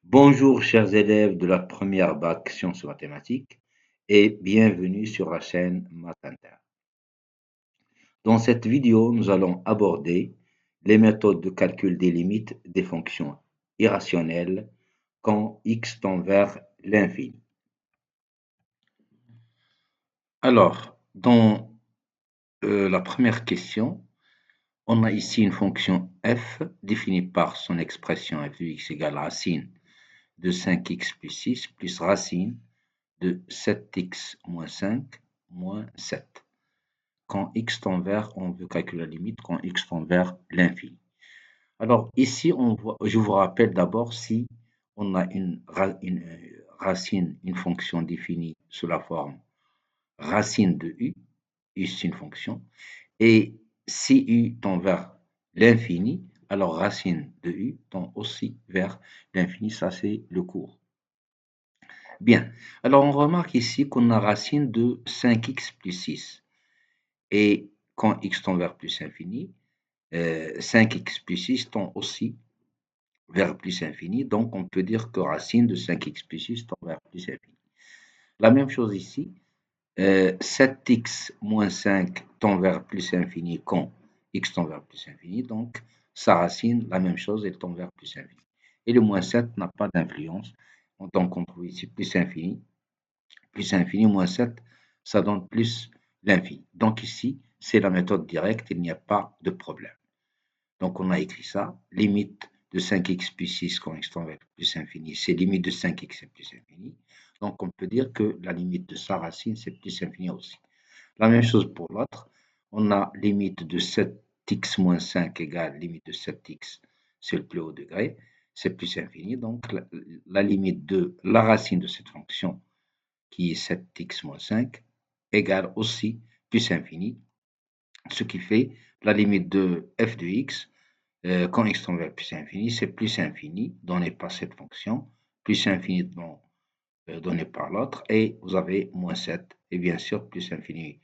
Bonjour chers élèves de la première bac sciences et mathématiques et bienvenue sur la chaîne Math Inter. Dans cette vidéo, nous allons aborder les méthodes de calcul des limites des fonctions irrationnelles quand x tend vers l'infini. Alors, dans la première question, on a ici une fonction f définie par son expression f de x égale racine de 5x plus 6 plus racine de 7x moins 5 moins 7. Quand x tend vers, on veut calculer la limite quand x tend vers l'infini. Alors ici, je vous rappelle d'abord si on a une racine, une fonction définie sous la forme racine de u, u c'est une fonction, et si u tend vers l'infini, alors racine de u tend aussi vers l'infini, ça c'est le cours. Bien, alors on remarque ici qu'on a racine de 5x plus 6. Et quand x tend vers plus infini, 5x plus 6 tend aussi vers plus infini. Donc on peut dire que racine de 5x plus 6 tend vers plus infini. La même chose ici, 7x moins 5 tend vers plus infini quand x tend vers plus infini. Donc sa racine, la même chose, elle tend vers plus infini. Et le moins 7 n'a pas d'influence. Donc on trouve ici plus infini, moins 7, ça donne plus l'infini. Donc ici, c'est la méthode directe, il n'y a pas de problème. Donc on a écrit ça, limite de 5x plus 6 quand x tend vers plus infini, c'est limite de 5x et plus infini. Donc on peut dire que la limite de sa racine, c'est plus infini aussi. La même chose pour l'autre, on a limite de 7x moins 5 égale limite de 7x, c'est le plus haut degré, c'est plus infini. Donc la limite de la racine de cette fonction, qui est 7x moins 5, égale aussi plus infini, ce qui fait la limite de f de x, quand x tend vers plus infini, c'est plus infini donné par cette fonction, plus infini donné par l'autre, et vous avez moins 7, et bien sûr, plus infini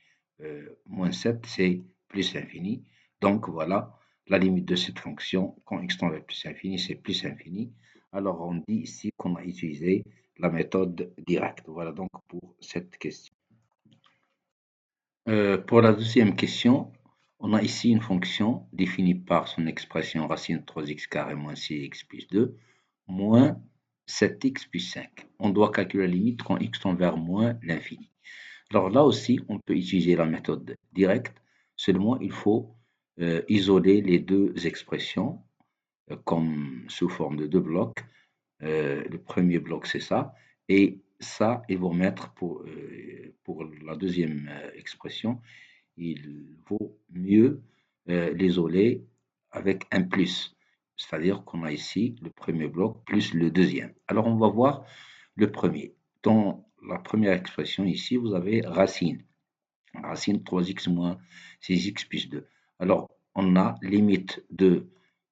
moins 7, c'est plus infini. Donc voilà, la limite de cette fonction, quand x tend vers plus infini, c'est plus infini. Alors on dit ici qu'on a utilisé la méthode directe. Voilà donc pour cette question. Pour la deuxième question, on a ici une fonction définie par son expression racine 3x carré moins 6x plus 2 moins 7x plus 5. On doit calculer la limite quand x tend vers moins l'infini. Alors là aussi, on peut utiliser la méthode directe, seulement il faut isoler les deux expressions comme sous forme de deux blocs. Le premier bloc, c'est ça. Et ça, ils vont mettre pour la deuxième expression, il vaut mieux l'isoler avec un plus. C'est-à-dire qu'on a ici le premier bloc plus le deuxième. Alors, on va voir le premier. Dans la première expression ici, vous avez racine. Racine 3x moins 6x plus 2. Alors, on a limite de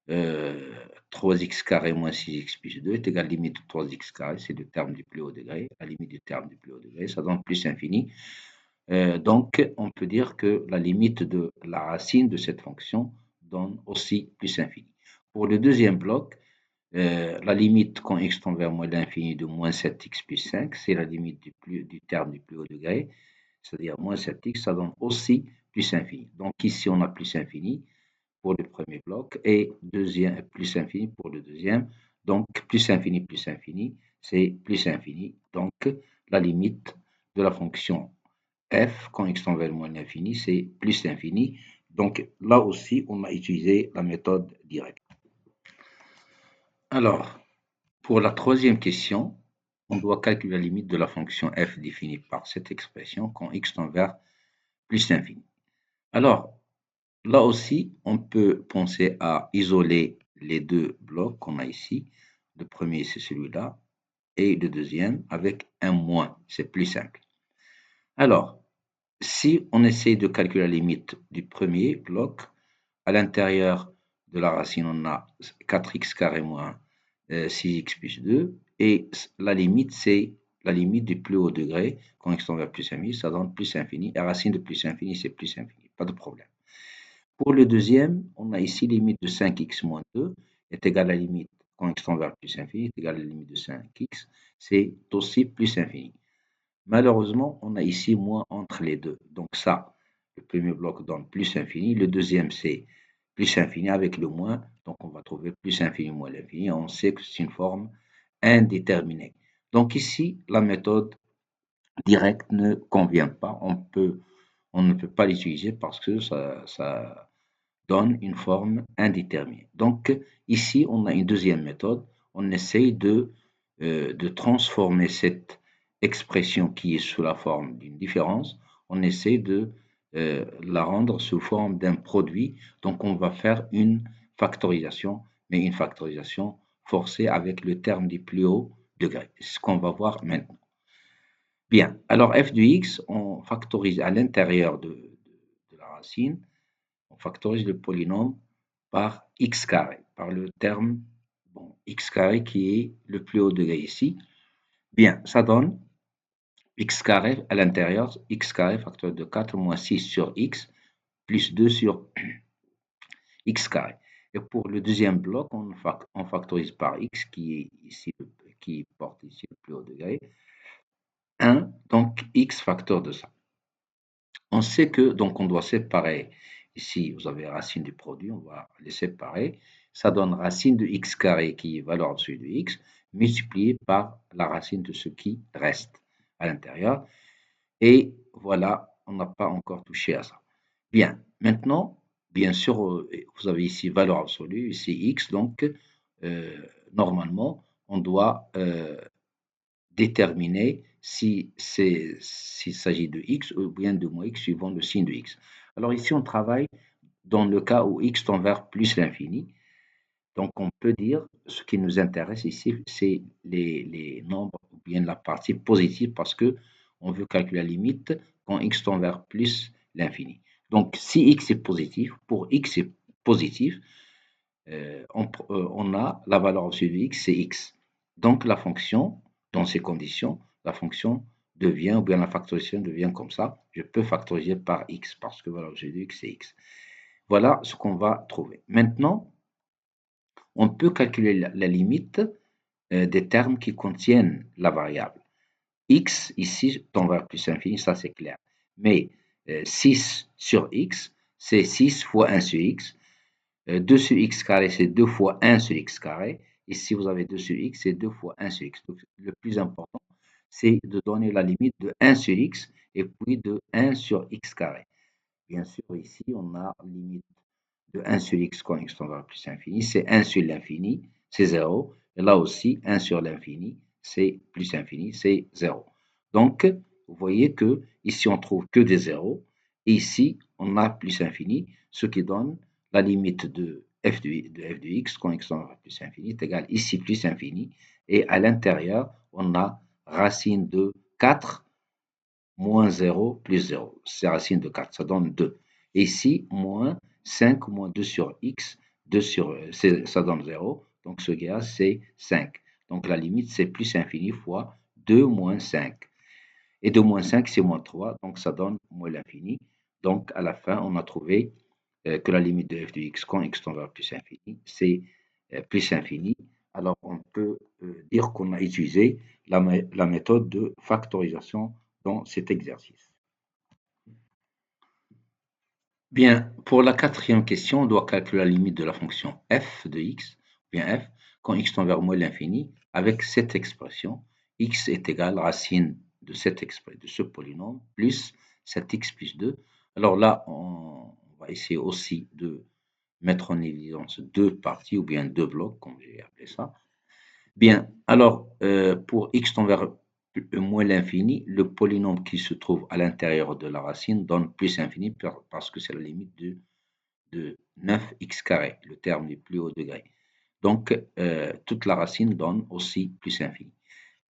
3x carré moins 6x plus 2 est égale limite de 3x carré, c'est le terme du plus haut degré, la limite du terme du plus haut degré, ça donne plus infini. Donc, on peut dire que la limite de la racine de cette fonction donne aussi plus infini. Pour le deuxième bloc, la limite quand x tend vers moins l'infini de moins 7x plus 5, c'est la limite du terme du plus haut degré, c'est-à-dire moins 7x, ça donne aussi plus infini. Donc ici, on a plus infini pour le premier bloc et plus infini pour le deuxième. Donc plus infini, c'est plus infini. Donc la limite de la fonction f quand x tend vers moins l'infini, c'est plus infini. Donc là aussi, on a utilisé la méthode directe. Alors, pour la troisième question, on doit calculer la limite de la fonction f définie par cette expression quand x tend vers plus l'infini. Alors, là aussi, on peut penser à isoler les deux blocs qu'on a ici. Le premier, c'est celui-là, et le deuxième avec un moins. C'est plus simple. Alors, si on essaie de calculer la limite du premier bloc, à l'intérieur de la racine, on a 4x carré moins 6x plus 2. Et la limite, c'est la limite du plus haut degré. Quand x tend vers plus infini, ça donne plus infini. La racine de plus infini, c'est plus infini. Pas de problème. Pour le deuxième, on a ici limite de 5x moins 2 est égale à la limite, quand x tend vers plus infini, est égale à la limite de 5x. C'est aussi plus infini. Malheureusement, on a ici moins entre les deux. Donc ça, le premier bloc donne plus infini. Le deuxième, c'est plus infini avec le moins. Donc on va trouver plus infini moins l'infini. On sait que c'est une forme indéterminée. Donc ici, la méthode directe ne convient pas. On ne peut pas l'utiliser parce que ça donne une forme indéterminée. Donc ici, on a une deuxième méthode. On essaye de transformer cette expression qui est sous la forme d'une différence, on essaie de la rendre sous forme d'un produit. Donc on va faire une factorisation, mais une factorisation forcée avec le terme du plus haut degré. C'est ce qu'on va voir maintenant. Bien, alors f de x, on factorise à l'intérieur de la racine, on factorise le polynôme par x carré, par le terme x carré qui est le plus haut degré ici. Bien, ça donne x carré à l'intérieur, x carré facteur de 4 moins 6 sur x plus 2 sur x carré. Et pour le deuxième bloc, on factorise par x qui est ici, qui porte ici le plus haut degré, 1, donc x facteur de ça. On sait que, donc on doit séparer, ici vous avez racine du produit, on va les séparer, ça donne racine de x carré qui est valeur absolue de x, multiplié par la racine de ce qui reste à l'intérieur. Et voilà, on n'a pas encore touché à ça. Bien, maintenant, bien sûr, vous avez ici valeur absolue, ici x, donc normalement, on doit déterminer s'il s'agit de x ou bien de moins x suivant le signe de x. Alors ici, on travaille dans le cas où x tend vers plus l'infini. Donc, on peut dire, ce qui nous intéresse ici, c'est les nombres ou bien la partie positive parce que on veut calculer la limite quand x tend vers plus l'infini. Donc, si x est positif, pour x est positif, on a la valeur absolue de x, c'est x. Donc, la fonction, dans ces conditions, la fonction devient, ou bien la factorisation devient comme ça. Je peux factoriser par x parce que la valeur absolue de x, c'est x. Voilà ce qu'on va trouver. Maintenant, on peut calculer la limite des termes qui contiennent la variable. X, ici, tend vers plus infini, ça c'est clair. Mais 6 sur x, c'est 6 fois 1 sur x. 2 sur x carré, c'est 2 fois 1 sur x carré. Ici, vous avez 2 sur x, c'est 2 fois 1 sur x. Donc, le plus important, c'est de donner la limite de 1 sur x et puis de 1 sur x carré. Bien sûr, ici, on a limite de 1 sur x quand x tend vers plus infini, c'est 1 sur l'infini, c'est 0. Et là aussi, 1 sur l'infini, c'est plus infini, c'est 0. Donc, vous voyez que ici, on trouve que des zéros. Et ici, on a plus infini, ce qui donne la limite de f de x quand x tend vers plus infini est égal ici plus infini. Et à l'intérieur, on a racine de 4 moins 0 plus 0. C'est racine de 4, ça donne 2. Et ici, moins 5 moins 2 sur x, 2 sur, ça donne 0. Donc ce gars, c'est 5. Donc la limite, c'est plus infini fois 2 moins 5. Et 2 moins 5, c'est moins 3. Donc ça donne moins l'infini. Donc à la fin, on a trouvé que la limite de f de x quand x tend vers plus infini, c'est plus infini. Alors on peut dire qu'on a utilisé la méthode de factorisation dans cet exercice. Bien, pour la quatrième question, on doit calculer la limite de la fonction f de x, bien f, quand x tend vers moins l'infini, avec cette expression, x est égal à racine de de ce polynôme, plus 7x plus 2. Alors là, on va essayer aussi de mettre en évidence deux parties, ou bien deux blocs, comme j'ai appelé ça. Bien, alors, pour x tend vers moins l'infini, le polynôme qui se trouve à l'intérieur de la racine donne plus infini parce que c'est la limite de 9x carré, le terme du plus haut degré. Donc, toute la racine donne aussi plus infini.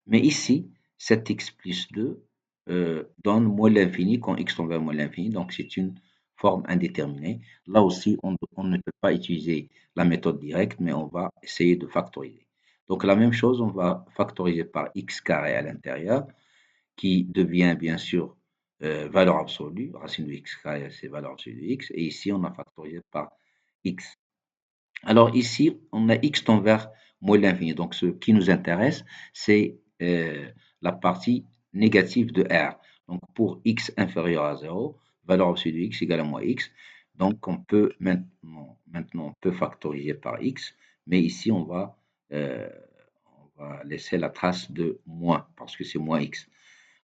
Mais ici, 7x plus 2 donne moins l'infini quand x tend vers moins l'infini. Donc, c'est une forme indéterminée. Là aussi, on ne peut pas utiliser la méthode directe, mais on va essayer de factoriser. Donc, la même chose, on va factoriser par x carré à l'intérieur, qui devient bien sûr valeur absolue. Racine de x carré, c'est valeur absolue de x. Et ici, on a factorisé par x. Alors ici, on a x tend vers moins l'infini. Donc ce qui nous intéresse, c'est la partie négative de R. Donc pour x inférieur à 0, valeur absolue de x égale à moins x. Donc on peut maintenant on peut factoriser par x, mais ici on va laisser la trace de moins parce que c'est moins x.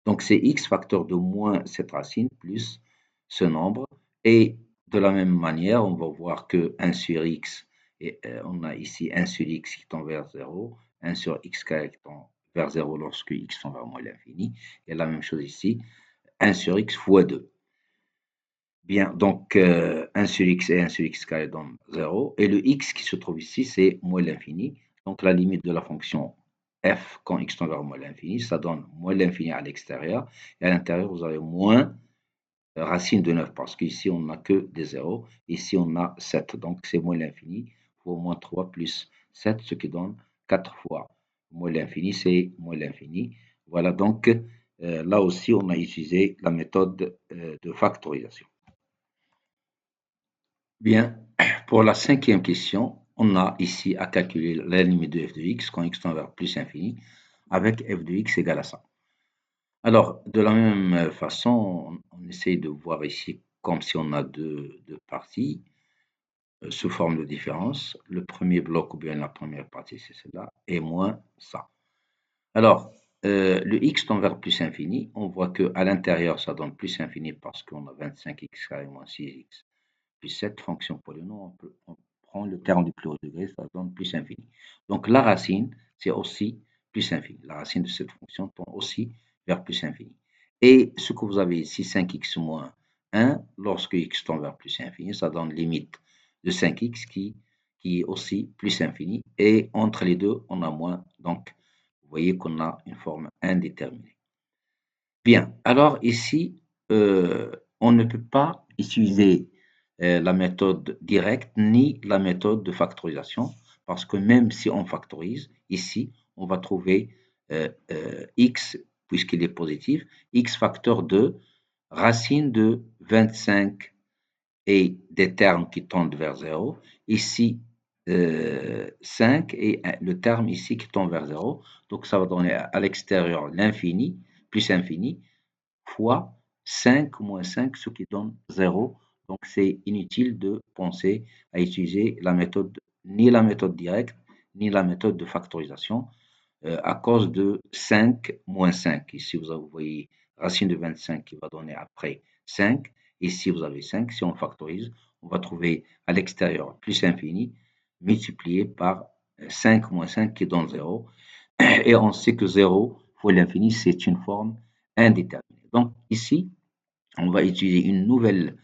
Donc c'est x facteur de moins cette racine plus ce nombre. Et de la même manière, on va voir que 1 sur x, et on a ici 1 sur x qui tend vers 0, 1 sur x carré qui tend vers 0 lorsque x tend vers moins l'infini. Et la même chose ici, 1 sur x fois 2. Bien, donc 1 sur x et 1 sur x carré donnent 0. Et le x qui se trouve ici, c'est moins l'infini. Donc la limite de la fonction f quand x tend vers moins l'infini, ça donne moins l'infini à l'extérieur. Et à l'intérieur, vous avez moins racine de 9 parce qu'ici, on n'a que des zéros. Ici, on a 7. Donc c'est moins l'infini fois moins 3 plus 7, ce qui donne 4 fois moins l'infini, c'est moins l'infini. Voilà, donc là aussi, on a utilisé la méthode de factorisation. Bien, pour la cinquième question, on a ici à calculer la limite de f de x quand x tend vers plus infini avec f de x égale à ça. Alors, de la même façon, on essaye de voir ici comme si on a deux parties sous forme de différence. Le premier bloc ou bien la première partie, c'est cela, et moins ça. Alors, le x tend vers plus infini. On voit qu'à l'intérieur, ça donne plus infini parce qu'on a 25x carré moins 6x plus 7 fonction polynôme, on prend le terme du plus haut degré, ça donne plus infini. Donc la racine, c'est aussi plus infini. La racine de cette fonction tend aussi vers plus infini. Et ce que vous avez ici, 5x moins 1, lorsque x tend vers plus infini, ça donne limite de 5x qui est aussi plus infini. Et entre les deux, on a moins. Donc, vous voyez qu'on a une forme indéterminée. Bien, alors ici, on ne peut pas utiliser la méthode directe ni la méthode de factorisation parce que même si on factorise, ici, on va trouver x, puisqu'il est positif, x facteur de racine de 25 et des termes qui tendent vers 0. Ici, 5 et le terme ici qui tend vers 0. Donc, ça va donner à l'extérieur l'infini, plus infini, fois 5 moins 5, ce qui donne 0. Donc, c'est inutile de penser à utiliser ni la méthode directe, ni la méthode de factorisation à cause de 5 moins 5. Ici, vous voyez racine de 25 qui va donner après 5. Ici, vous avez 5. Si on factorise, on va trouver à l'extérieur plus infini multiplié par 5 moins 5 qui donne 0. Et on sait que 0 fois l'infini, c'est une forme indéterminée. Donc ici, on va utiliser une nouvelle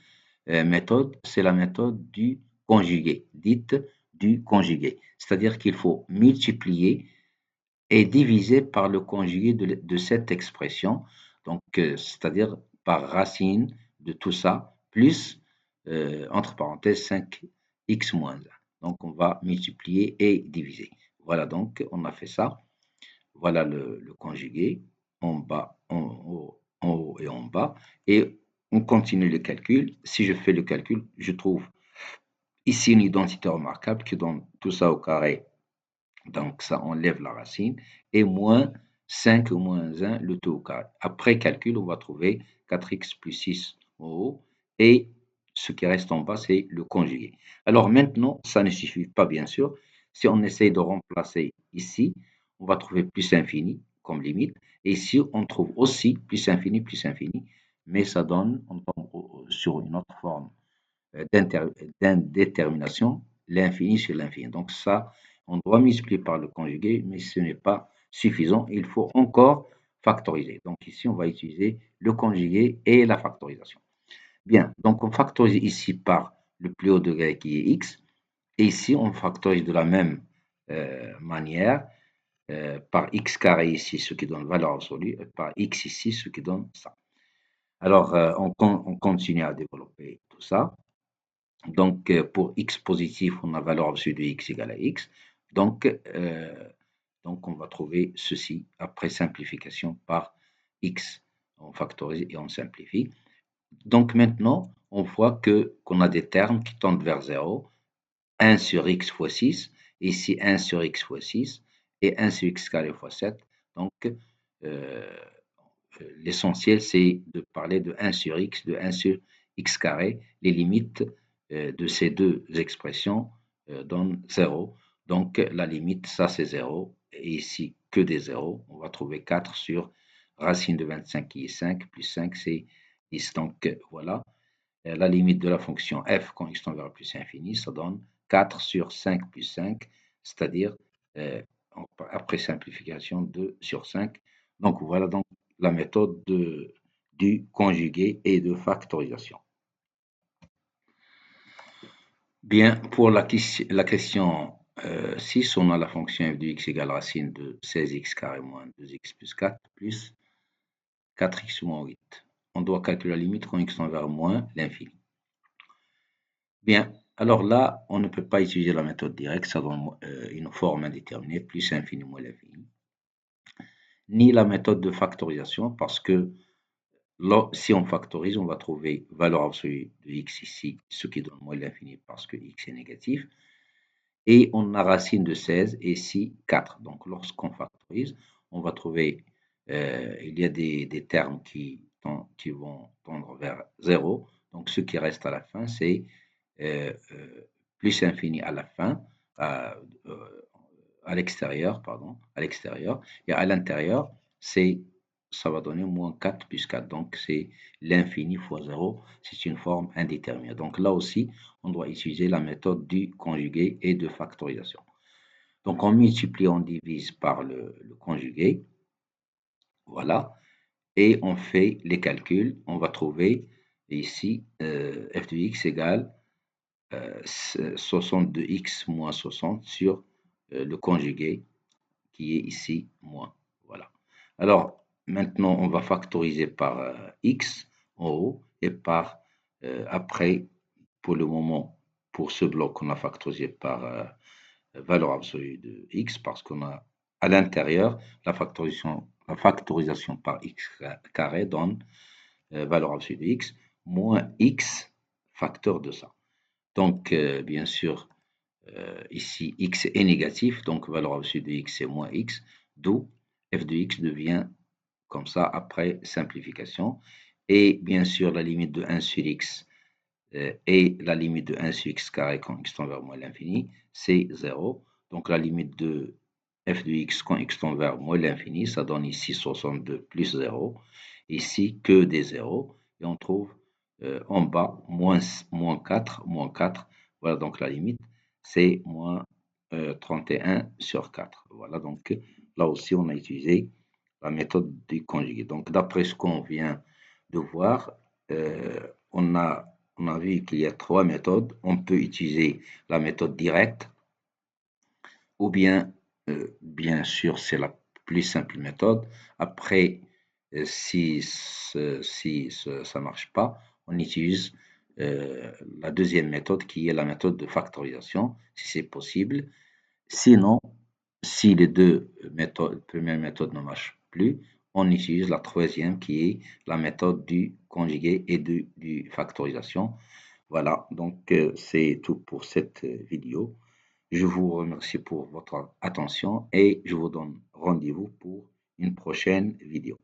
méthode, c'est la méthode du conjugué, dite du conjugué. C'est-à-dire qu'il faut multiplier et diviser par le conjugué de cette expression, donc c'est-à-dire par racine de tout ça, plus, entre parenthèses, 5x moins 1. Donc on va multiplier et diviser. Voilà, donc on a fait ça. Voilà le conjugué, en bas, en haut et en bas. Et on continue le calcul. Si je fais le calcul, je trouve ici une identité remarquable qui donne tout ça au carré. Donc ça enlève la racine. Et moins 5 ou moins 1, le tout au carré. Après calcul, on va trouver 4x plus 6 en haut. Et ce qui reste en bas, c'est le conjugué. Alors maintenant, ça ne suffit pas, bien sûr. Si on essaye de remplacer ici, on va trouver plus infini comme limite. Et ici, on trouve aussi plus infini, mais ça donne, on tombe sur une autre forme d'indétermination, l'infini sur l'infini. Donc ça, on doit multiplier par le conjugué, mais ce n'est pas suffisant. Il faut encore factoriser. Donc ici, on va utiliser le conjugué et la factorisation. Bien, donc on factorise ici par le plus haut degré qui est x. Et ici, on factorise de la même manière par x carré ici, ce qui donne valeur absolue, et par x ici, ce qui donne ça. Alors, on continue à développer tout ça. Donc, pour x positif, on a valeur absolue de x égale à x. Donc, on va trouver ceci après simplification par x. On factorise et on simplifie. Donc, maintenant, on voit qu'on a des termes qui tendent vers 0. 1 sur x fois 6, ici 1 sur x fois 6, et 1 sur x carré fois 7. Donc, euh, l'essentiel, c'est de parler de 1 sur x, de 1 sur x carré. Les limites de ces deux expressions donnent 0. Donc, la limite, ça c'est 0. Et ici, que des 0. On va trouver 4 sur racine de 25 qui est 5, plus 5, c'est 10. Donc, voilà. La limite de la fonction f quand x tend vers plus infini, ça donne 4 sur 5 plus 5, c'est-à-dire, euh, après simplification, 2 sur 5. Donc, voilà donc la méthode du conjugué et de factorisation. Bien, pour la question 6, on a la fonction f de x égale racine de 16x carré moins 2x plus 4 plus 4x moins 8. On doit calculer la limite quand x tend vers moins l'infini. Bien, alors là, on ne peut pas utiliser la méthode directe, ça donne une forme indéterminée, plus infini moins l'infini, ni la méthode de factorisation, parce que là, si on factorise, on va trouver valeur absolue de x ici, ce qui donne moins l'infini parce que x est négatif, et on a racine de 16 et ici 4. Donc, lorsqu'on factorise, on va trouver, il y a des termes qui vont tendre vers 0. Donc, ce qui reste à la fin, c'est plus infini à la fin, à, à l'extérieur, pardon, à l'extérieur, et à l'intérieur, ça va donner moins 4 plus 4. Donc, c'est l'infini fois 0. C'est une forme indéterminée. Donc, là aussi, on doit utiliser la méthode du conjugué et de factorisation. Donc, on multiplie, on divise par le conjugué. Voilà. Et on fait les calculs. On va trouver ici f de x égale 62x moins 60 sur le conjugué qui est ici moins. Voilà. Alors, maintenant, on va factoriser par x en haut et par, après, pour le moment, pour ce bloc, on a factorisé par valeur absolue de x parce qu'on a à l'intérieur la factorisation par x carré donne valeur absolue de x moins x facteur de ça. Donc, bien sûr, ici, x est négatif, donc valeur absolue de x c'est moins x, d'où f de x devient comme ça après simplification. Et bien sûr, la limite de 1 sur x et la limite de 1 sur x carré quand x tend vers moins l'infini, c'est 0. Donc, la limite de f de x quand x tend vers moins l'infini, ça donne ici 62 plus 0. Ici, que des 0. Et on trouve en bas moins 4, moins 4. Voilà donc la limite, c'est moins 31 sur 4. Voilà donc là aussi on a utilisé la méthode du conjugué. Donc d'après ce qu'on vient de voir, on a vu qu'il y a trois méthodes. On peut utiliser la méthode directe ou bien, bien sûr, c'est la plus simple méthode. Après, si ça ne marche pas, on utilise la deuxième méthode qui est la méthode de factorisation, si c'est possible. Sinon, si les deux premières méthodes ne marchent plus, on utilise la troisième qui est la méthode du conjugué et du factorisation. Voilà, donc c'est tout pour cette vidéo. Je vous remercie pour votre attention et je vous donne rendez-vous pour une prochaine vidéo.